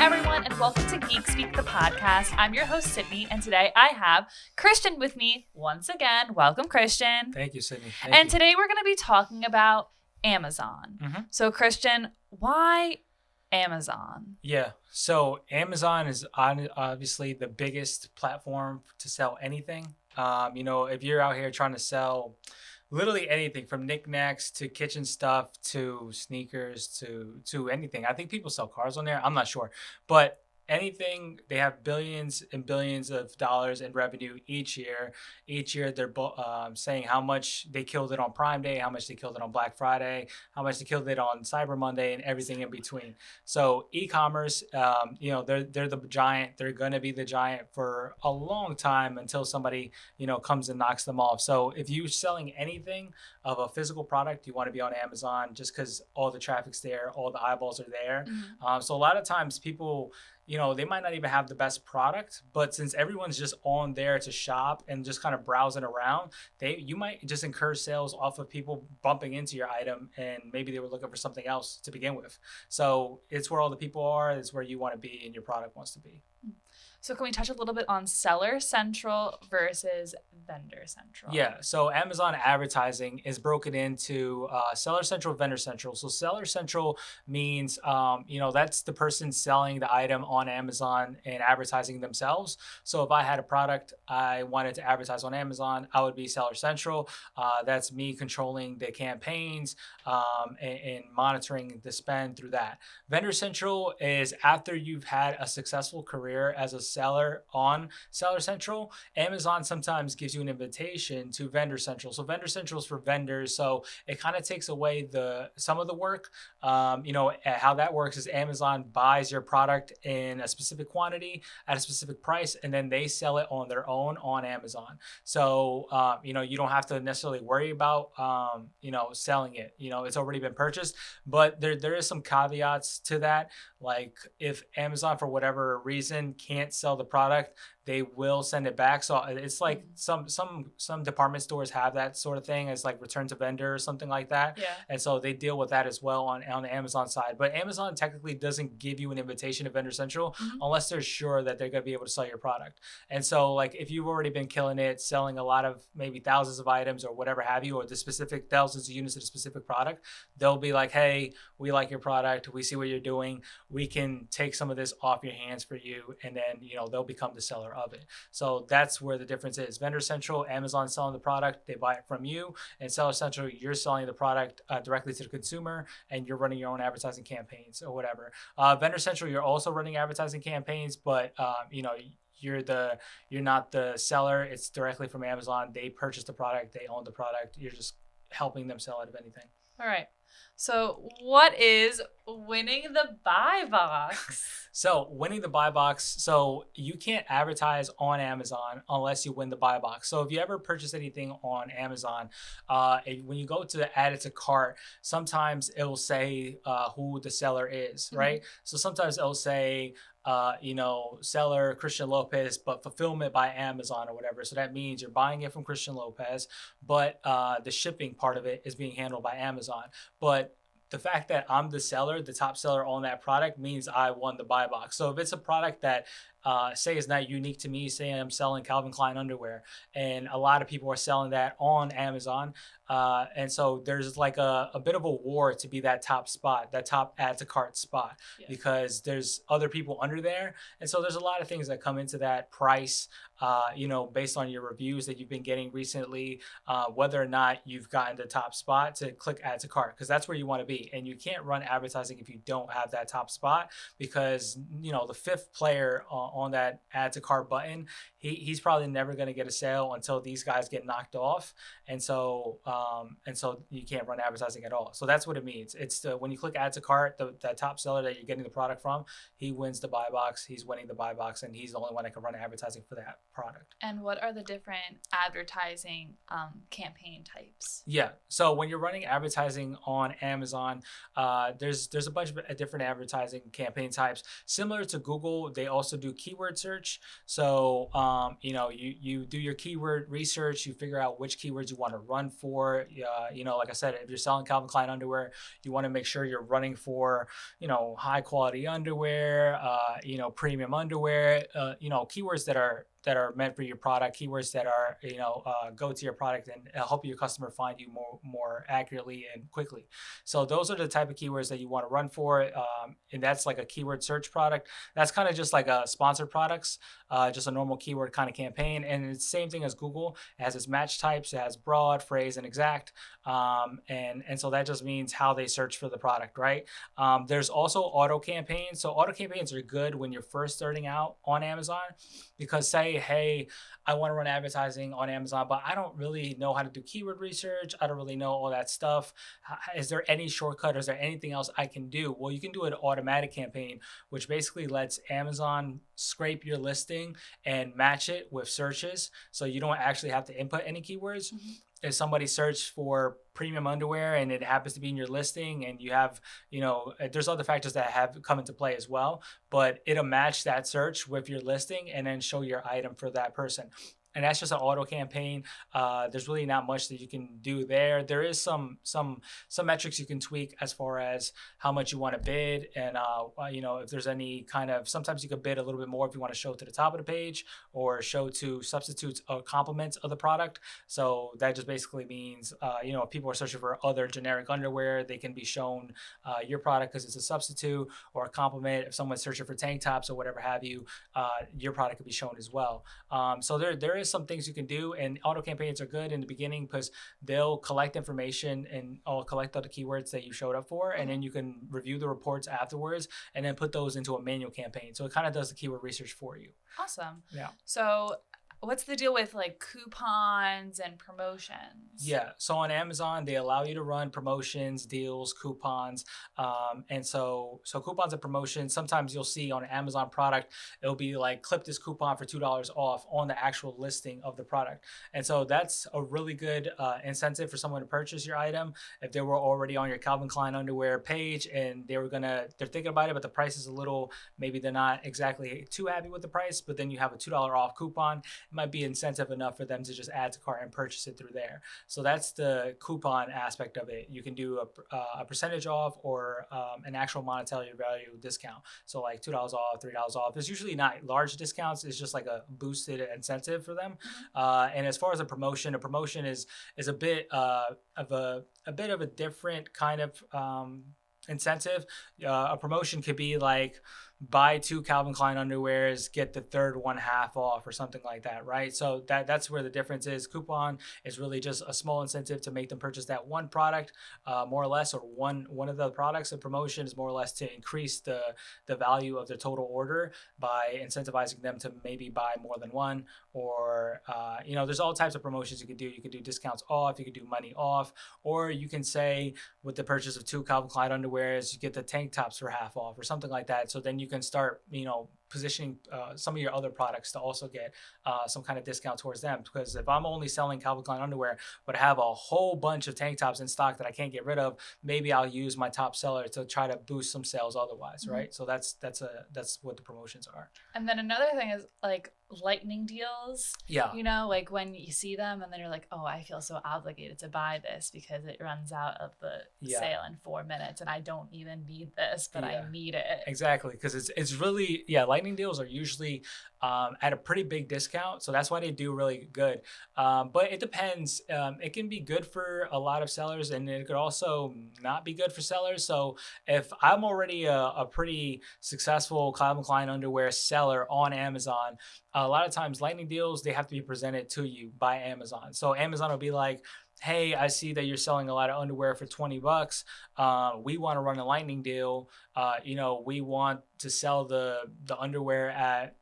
everyone, and welcome to Geek Speak, the podcast. I'm your host, Sydney, and today I have Christian with me once again. Welcome, Christian. Thank you, Sydney. Today we're going to be talking about Amazon. So, Christian, why Amazon? Yeah, so Amazon is obviously the biggest platform to sell anything. If you're out here trying to sell literally anything from knickknacks to kitchen stuff to sneakers to anything. I think people sell cars on there. I'm not sure. But anything, they have billions and billions of dollars in revenue each year. Each year, they're saying how much they killed it on Prime Day, how much they killed it on Black Friday, how much they killed it on Cyber Monday, and everything in between. So e-commerce, they're the giant. They're going to be the giant for a long time until somebody, comes and knocks them off. So if you're selling anything of a physical product, you want to be on Amazon just because all the traffic's there, all the eyeballs are there. So a lot of times people, they might not even have the best product, but since everyone's just on there to shop and just kind of browsing around, you might just incur sales off of people bumping into your item, and maybe they were looking for something else to begin with. So it's where all the people are. It's where you want to be and your product wants to be. So can we touch a little bit on Seller Central versus Vendor Central? Yeah, so Amazon advertising is broken into Seller Central, Vendor Central. So Seller Central means, that's the person selling the item on Amazon and advertising themselves. So if I had a product I wanted to advertise on Amazon, I would be Seller Central. That's me controlling the campaigns and monitoring the spend through that. Vendor Central is after you've had a successful career as a seller on Seller Central, Amazon sometimes gives you an invitation to Vendor Central. So Vendor Central is for vendors. So it kind of takes away some of the work. How that works is Amazon buys your product in a specific quantity at a specific price, and then they sell it on their own on Amazon. So, you don't have to necessarily worry about, selling it. It's already been purchased, but there is some caveats to that. Like if Amazon, for whatever reason, can't sell the product, they will send it back. So it's like some department stores have that sort of thing as like return to vendor or something like that. Yeah. And so they deal with that as well on the Amazon side. But Amazon technically doesn't give you an invitation to Vendor Central unless they're sure that they're going to be able to sell your product. And so like if you've already been killing it, selling a lot of maybe thousands of items or whatever have you, or the specific thousands of units of the specific product, they'll be like, hey, we like your product. We see what you're doing. We can take some of this off your hands for you. And then, they'll become the seller of it. So that's where the difference is. Vendor Central, Amazon selling the product, they buy it from you. And Seller Central, you're selling the product directly to the consumer, and you're running your own advertising campaigns or whatever. Vendor Central, you're also running advertising campaigns, but you're not the seller. It's directly from Amazon. They purchase the product. They own the product. You're just helping them sell it, if anything. All right. So what is winning the buy box? So winning the buy box, so you can't advertise on Amazon unless you win the buy box. So if you ever purchase anything on Amazon, when you go to add it to cart, sometimes it will say who the seller is, right? So sometimes it'll say, seller Christian Lopez, but fulfillment by Amazon or whatever. So that means you're buying it from Christian Lopez, but the shipping part of it is being handled by Amazon. But the fact that I'm the seller, the top seller on that product, means I won the buy box. So if it's a product that say is not unique to me, say I'm selling Calvin Klein underwear, and a lot of people are selling that on Amazon, and so there's like a bit of a war to be that top spot, that top add to cart spot, because there's other people under there, and so there's a lot of things that come into that price, based on your reviews that you've been getting recently, whether or not you've gotten the top spot to click add to cart, because that's where you want to be. And you can't run advertising if you don't have that top spot, because the fifth player on that add to cart button, he's probably never going to get a sale until these guys get knocked off. And so you can't run advertising at all. So that's what it means. It's when you click add to cart, the top seller that you're getting the product from, he wins the buy box. He's winning the buy box, and he's the only one that can run advertising for that product. And what are the different advertising campaign types? Yeah. So when you're running advertising on Amazon, there's a bunch of different advertising campaign types. Similar to Google, they also do keyword search. So, you do your keyword research, you figure out which keywords you want to run for. Like I said, if you're selling Calvin Klein underwear, you want to make sure you're running for, high quality underwear, premium underwear, keywords that are meant for your product, keywords that are go to your product and help your customer find you more accurately and quickly. So those are the type of keywords that you want to run for, and that's like a keyword search product. That's kind of just like a sponsored products, just a normal keyword kind of campaign, and it's the same thing as Google. It has its match types, it has broad, phrase, and exact, and so that just means how they search for the product, right? There's also auto campaigns. So auto campaigns are good when you're first starting out on Amazon, because say, hey, I want to run advertising on Amazon, but I don't really know how to do keyword research. I don't really know all that stuff. Is there any shortcut? Is there anything else I can do? Well, you can do an automatic campaign, which basically lets Amazon scrape your listing and match it with searches. So you don't actually have to input any keywords. Mm-hmm. If somebody searched for premium underwear and it happens to be in your listing, and you have, there's other factors that have come into play as well, but it'll match that search with your listing and then show your item for that person. And that's just an auto campaign. There's really not much that you can do there. There is some metrics you can tweak as far as how much you want to bid, and if there's any kind of, sometimes you could bid a little bit more if you want to show to the top of the page or show to substitutes or complements of the product. So that just basically means if people are searching for other generic underwear, they can be shown your product because it's a substitute or a complement. If someone's searching for tank tops or whatever have you, your product could be shown as well. So there is some things you can do, and auto campaigns are good in the beginning because they'll collect information and collect all the keywords that you showed up for, and then you can review the reports afterwards and then put those into a manual campaign. So it kind of does the keyword research for you. Awesome. Yeah. So what's the deal with like coupons and promotions? Yeah. So on Amazon, they allow you to run promotions, deals, coupons. And so coupons and promotions, sometimes you'll see on an Amazon product, it'll be like, clip this coupon for $2 off on the actual listing of the product. And so that's a really good incentive for someone to purchase your item. If they were already on your Calvin Klein underwear page and they're thinking about it, but the price is a little, maybe they're not exactly too happy with the price, but then you have a $2 off coupon, might be incentive enough for them to just add to cart and purchase it through there. So that's the coupon aspect of it. You can do a percentage off or an actual monetary value discount. So like $2 off, $3 off. There's usually not large discounts. It's just like a boosted incentive for them. And as far as a promotion is a bit of a different kind of incentive. A promotion could be like, buy 2 Calvin Klein underwears, get the third one half off or something like that, right? So that's where the difference is. Coupon is really just a small incentive to make them purchase that one product, more or less, or one of the products. A promotion is more or less to increase the value of their total order by incentivizing them to maybe buy more than one, or there's all types of promotions you could do. You could do discounts off, you could do money off, or you can say with the purchase of 2 Calvin Klein underwears, you get the tank tops for half off or something like that. So then you can start, positioning some of your other products to also get some kind of discount towards them. Because if I'm only selling Calvin Klein underwear, but I have a whole bunch of tank tops in stock that I can't get rid of, maybe I'll use my top seller to try to boost some sales otherwise, right? So that's what the promotions are. And then another thing is like lightning deals. Yeah. Like when you see them and then you're like, oh, I feel so obligated to buy this because it runs out of the sale in 4 minutes and I don't even need this, but I need it. Exactly. Because it's really, lightning deals are usually at a pretty big discount. So that's why they do really good. But it depends. It can be good for a lot of sellers and it could also not be good for sellers. So if I'm already a pretty successful Calvin Klein underwear seller on Amazon, a lot of times lightning deals, they have to be presented to you by Amazon. So Amazon will be like, hey, I see that you're selling a lot of underwear for $20. We want to run a lightning deal. We want to sell the underwear at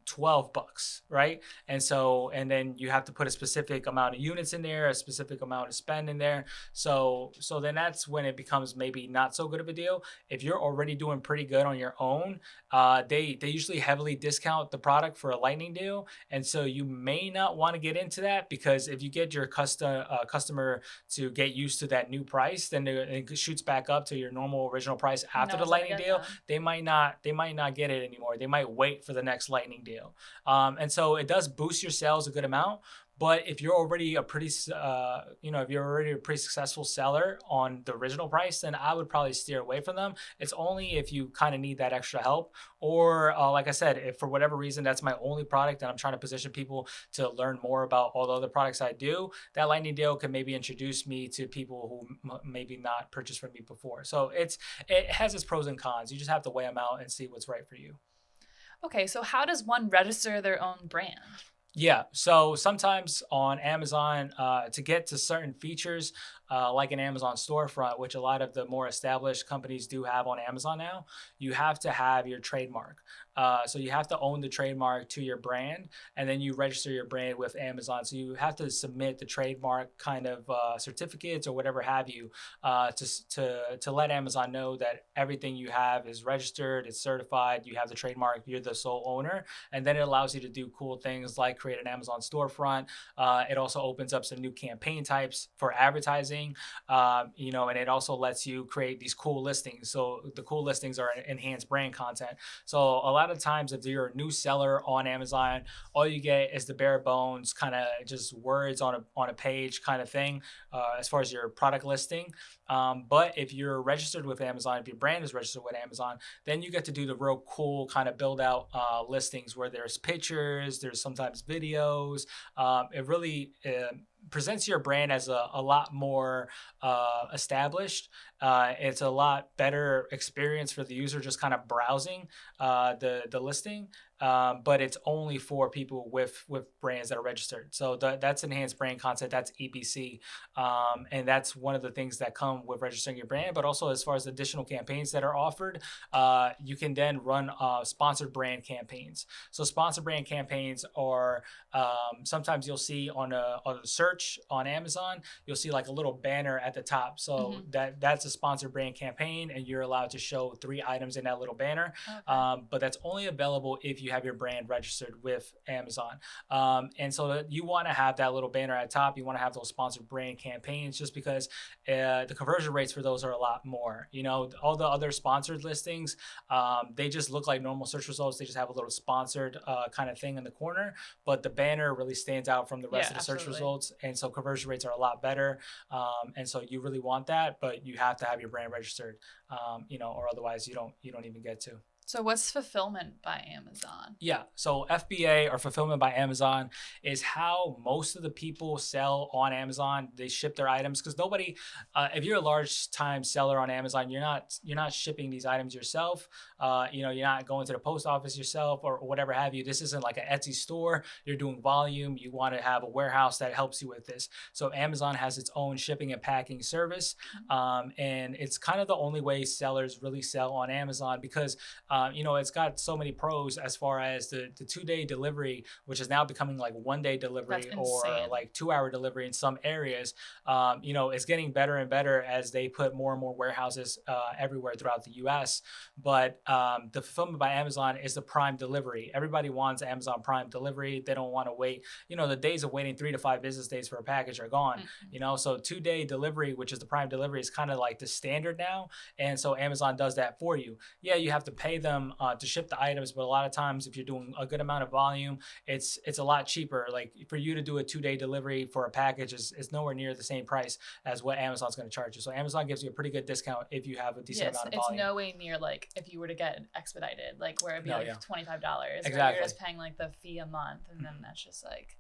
$12, right? And then you have to put a specific amount of units in there, a specific amount of spend in there. So then that's when it becomes maybe not so good of a deal. If you're already doing pretty good on your own, they usually heavily discount the product for a lightning deal, and so you may not want to get into that, because if you get your customer to get used to that new price, then it shoots back up to your normal original price after the lightning deal. They might not get it anymore. They might wait for the next lightning deal. And so it does boost your sales a good amount. But if you're already a pretty successful seller on the original price, then I would probably steer away from them. It's only if you kind of need that extra help, or like I said, if for whatever reason that's my only product and I'm trying to position people to learn more about all the other products I do, that lightning deal can maybe introduce me to people who maybe not purchased from me before. So it has its pros and cons. You just have to weigh them out and see what's right for you. Okay, so how does one register their own brand? Yeah, so sometimes on Amazon, to get to certain features, like an Amazon storefront, which a lot of the more established companies do have on Amazon now, you have to have your trademark. So you have to own the trademark to your brand, and then you register your brand with Amazon. So you have to submit the trademark kind of certificates or whatever have you, to let Amazon know that everything you have is registered, it's certified, you have the trademark, you're the sole owner, and then it allows you to do cool things like create an Amazon storefront. It also opens up some new campaign types for advertising, and it also lets you create these cool listings. So the cool listings are enhanced brand content. So a lot of times, if you're a new seller on Amazon, all you get is the bare bones kind of just words on a page kind of thing, as far as your product listing. But if you're registered with Amazon, if your brand is registered with Amazon, then you get to do the real cool kind of build out listings where there's pictures, there's sometimes videos. It really presents your brand as a lot more established. It's a lot better experience for the user just kind of browsing the listing. But it's only for people with brands that are registered. So that's enhanced brand content. That's EBC, and that's one of the things that come with registering your brand. But also, as far as additional campaigns that are offered, you can then run sponsored brand campaigns. So sponsored brand campaigns are sometimes you'll see on a search on Amazon, you'll see like a little banner at the top. So that's a sponsored brand campaign, and you're allowed to show 3 items in that little banner. Okay. But that's only available if you have your brand registered with Amazon. And so you want to have that little banner at top. You want to have those sponsored brand campaigns, just because the conversion rates for those are a lot more. All the other sponsored listings, they just look like normal search results. They just have a little sponsored kind of thing in the corner, but the banner really stands out from the rest of the search results. And so conversion rates are a lot better. And so you really want that, but you have to have your brand registered, or otherwise you don't even get to. So what's fulfillment by Amazon? Yeah, so FBA, or fulfillment by Amazon, is how most of the people sell on Amazon. They ship their items, because nobody, if you're a large time seller on Amazon, you're not shipping these items yourself. You're not going to the post office yourself or whatever have you. This isn't like an Etsy store. You're doing volume. You want to have a warehouse that helps you with this. So Amazon has its own shipping and packing service, and it's kind of the only way sellers really sell on Amazon, because it's got so many pros as far as the 2-day delivery, which is now becoming like 1-day delivery or like 2-hour delivery in some areas. It's getting better and better as they put more and more warehouses everywhere throughout the US. But the fulfillment by Amazon is the prime delivery. Everybody wants Amazon Prime delivery. They don't want to wait. The days of waiting 3 to 5 business days for a package are gone. So 2-day delivery, which is the prime delivery, is kind of like the standard now. And so Amazon does that for you. Yeah, you have to pay them to ship the items, but a lot of times if you're doing a good amount of volume, it's a lot cheaper. Like for you to do a 2-day delivery for a package is nowhere near the same price as what Amazon's going to charge you. So Amazon gives you a pretty good discount if you have a decent amount of volume. It's no way near like if you were to get it expedited, like where it'd be $25. Exactly. Right? You're just paying like the fee a month, and then that's just like,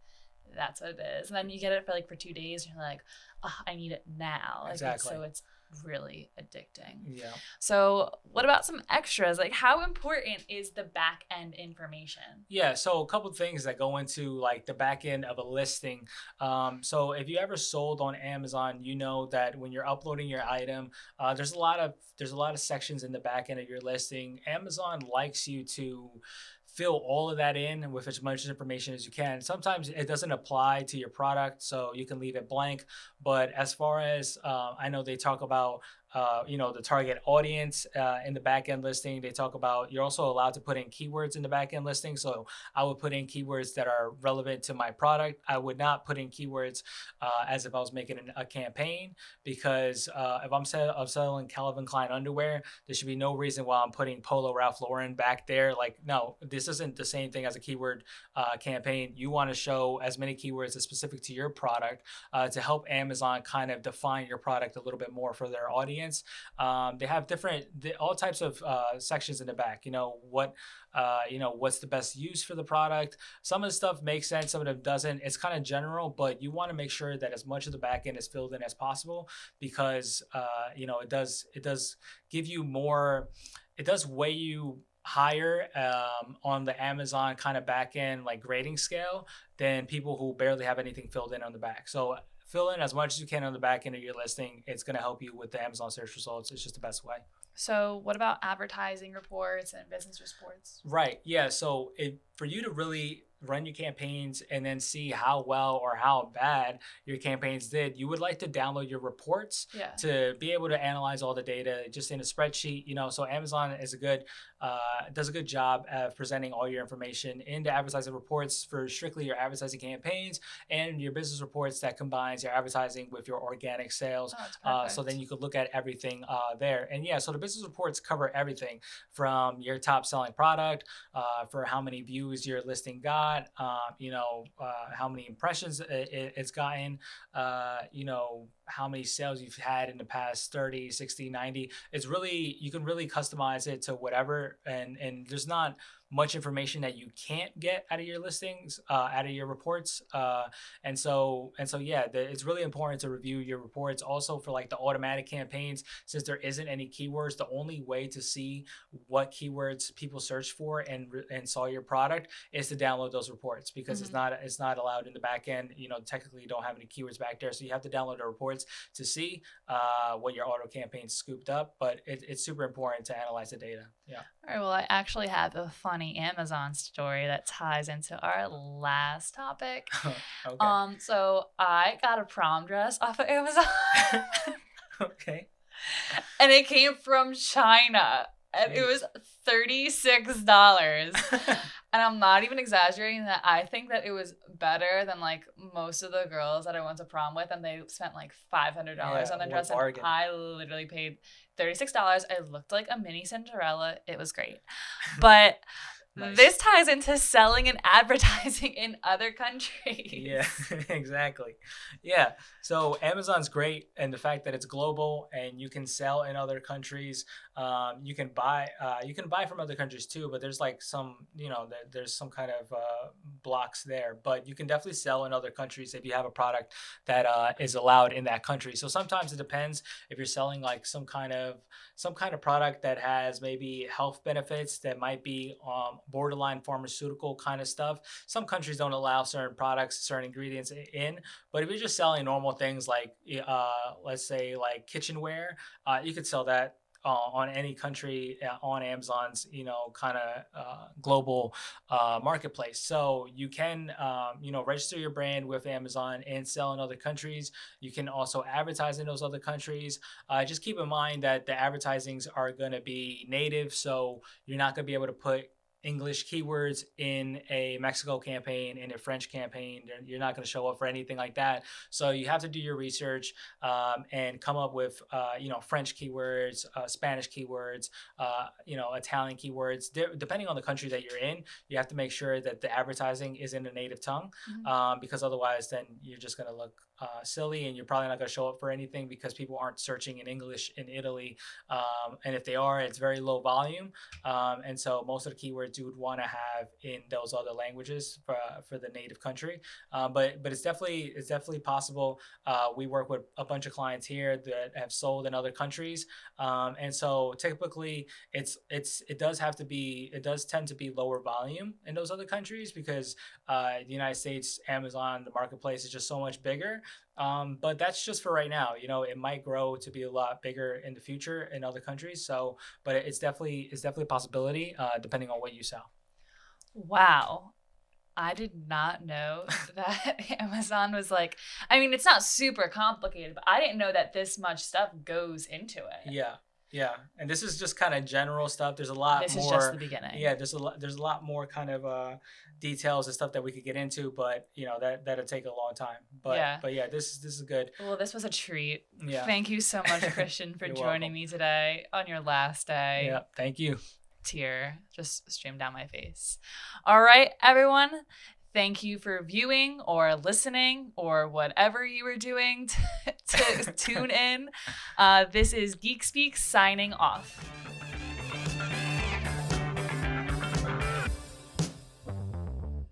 that's what it is. And then you get it for 2 days, and you're like, oh, I need it now. Exactly. So it's really addicting. Yeah. So what about some extras? Like, how important is the back end information? Yeah, so a couple of things that go into like the back end of a listing. So if you ever sold on Amazon, you know that when you're uploading your item, there's a lot of sections in the back end of your listing. Amazon likes you to fill all of that in with as much information as you can. Sometimes it doesn't apply to your product, so you can leave it blank. But as far as I know, they talk about the target audience in the back end listing. They talk about you're also allowed to put in keywords in the back end listing. So I would put in keywords that are relevant to my product. I would not put in keywords as if I was making a campaign, because if I'm selling Calvin Klein underwear, there should be no reason why I'm putting Polo Ralph Lauren back there. Like, no, this isn't the same thing as a keyword campaign. You want to show as many keywords as specific to your product to help Amazon kind of define your product a little bit more for their audience. They have all types of sections in the back. What's the best use for the product. Some of the stuff makes sense, some of it doesn't. It's kind of general, but you want to make sure that as much of the back end is filled in as possible, because it does give you more. It does weigh you higher on the Amazon kind of back end like grading scale than people who barely have anything filled in on the back. So fill in as much as you can on the back end of your listing. It's going to help you with the Amazon search results. It's just the best way. So what about advertising reports and business reports? Right. Yeah. So for you to really run your campaigns and then see how well or how bad your campaigns did, you would like to download your reports to be able to analyze all the data just in a spreadsheet. So Amazon is does a good job of presenting all your information into advertising reports for strictly your advertising campaigns, and your business reports that combines your advertising with your organic sales. So then you could look at everything there. And so the business reports cover everything from your top selling product, for how many views your listing got, how many impressions it's gotten, how many sales you've had in the past 30, 60, 90. It's really, you can really customize it to whatever. And there's not much information that you can't get out of your listings, out of your reports. It's really important to review your reports also for like the automatic campaigns. Since there isn't any keywords, the only way to see what keywords people search for and saw your product is to download those reports, because it's not allowed in the back end. Technically you don't have any keywords back there, so you have to download the reports to see what your auto campaign scooped up. But it's super important to analyze the data. Yeah. All right. Well, I actually have a funny Amazon story that ties into our last topic. Okay. So I got a prom dress off of Amazon. Okay. And it came from China. And it was $36. And I'm not even exaggerating that. I think that it was better than like most of the girls that I went to prom with, and they spent like $500 on the dress. And I literally paid $36. I looked like a mini Cinderella. It was great. But nice. This ties into selling and advertising in other countries. Yeah, exactly. Yeah. So Amazon's great, and the fact that it's global and you can sell in other countries. You can buy from other countries too, but there's like some, there's some kind of blocks there. But you can definitely sell in other countries if you have a product that is allowed in that country. So sometimes it depends if you're selling like some kind of product that has maybe health benefits that might be borderline pharmaceutical kind of stuff. Some countries don't allow certain products, certain ingredients in. But if you're just selling normal things like let's say like kitchenware, you could sell that on any country on Amazon's kind of global marketplace. So you can register your brand with Amazon and sell in other countries. You can also advertise in those other countries. Just keep in mind that the advertisings are going to be native, so you're not going to be able to put English keywords in a Mexico campaign, in a French campaign. You're not going to show up for anything like that. So you have to do your research and come up with French keywords, Spanish keywords, Italian keywords. Depending on the country that you're in, you have to make sure that the advertising is in a native tongue, because otherwise then you're just going to look silly, and you're probably not going to show up for anything because people aren't searching in English in Italy, and if they are, it's very low volume, and so most of the keywords you would want to have in those other languages for the native country, but it's definitely possible. We work with a bunch of clients here that have sold in other countries, and so typically it does tend to be lower volume in those other countries, because the United States, Amazon, the marketplace is just so much bigger. But that's just for right now. It might grow to be a lot bigger in the future in other countries. So, but it's definitely a possibility, depending on what you sell. Wow. I did not know that Amazon was like, I mean, it's not super complicated, but I didn't know that this much stuff goes into it. Yeah. Yeah. And this is just kind of general stuff. There's a lot more. This is just the beginning. Yeah, there's a lot more kind of details and stuff that we could get into, but that'll take a long time. But yeah, this is good. Well, this was a treat. Yeah. Thank you so much, Christian, for joining me today on your last day. Yeah, thank you. Tear just streamed down my face. All right, everyone. Thank you for viewing or listening or whatever you were doing to tune in. This is Geek Speak signing off.